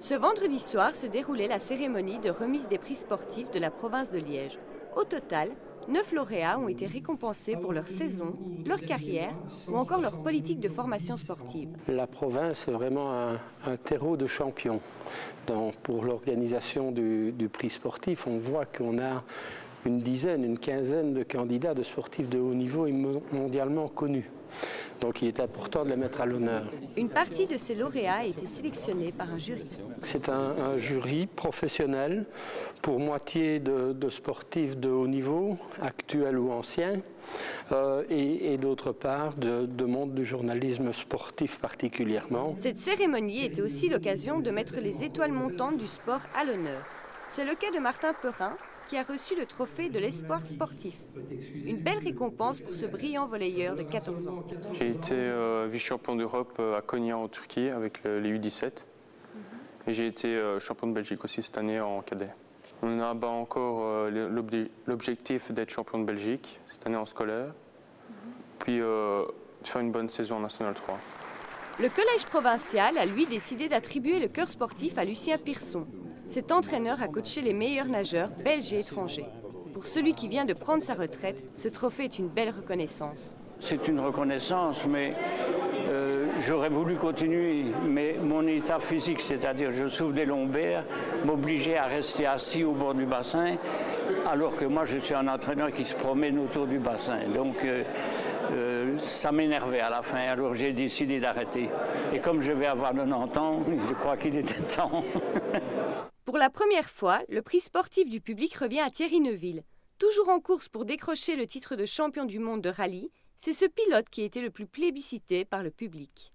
Ce vendredi soir se déroulait la cérémonie de remise des prix sportifs de la province de Liège. Au total, 9 lauréats ont été récompensés pour leur saison, leur carrière ou encore leur politique de formation sportive. La province est vraiment un terreau de champions. Pour l'organisation du prix sportif, on voit qu'on a une dizaine, une quinzaine de candidats de sportifs de haut niveau et mondialement connus. Donc il est important de les mettre à l'honneur. Une partie de ces lauréats a été sélectionnée par un jury. C'est un jury professionnel, pour moitié de sportifs de haut niveau, actuels ou anciens, et d'autre part de monde du journalisme sportif particulièrement. Cette cérémonie était aussi l'occasion de mettre les étoiles montantes du sport à l'honneur. C'est le cas de Martin Perrin, qui a reçu le trophée de l'espoir sportif. Une belle récompense pour ce brillant volleyeur de 14 ans. J'ai été vice-champion d'Europe à Konya en Turquie avec les U17. Et j'ai été champion de Belgique aussi cette année en cadet. On a encore l'objectif d'être champion de Belgique cette année en scolaire. Puis de faire une bonne saison en National 3. Le collège provincial a lui décidé d'attribuer le cœur sportif à Lucien Pierson. Cet entraîneur a coaché les meilleurs nageurs belges et étrangers. Pour celui qui vient de prendre sa retraite, ce trophée est une belle reconnaissance. C'est une reconnaissance, mais j'aurais voulu continuer. Mais mon état physique, c'est-à-dire je souffre des lombaires, m'obligeait à rester assis au bord du bassin, alors que moi je suis un entraîneur qui se promène autour du bassin. Donc ça m'énervait à la fin, alors j'ai décidé d'arrêter. Et comme je vais avoir 90 ans, je crois qu'il était temps. Pour la première fois, le prix sportif du public revient à Thierry Neuville. Toujours en course pour décrocher le titre de champion du monde de rallye, c'est ce pilote qui a été le plus plébiscité par le public.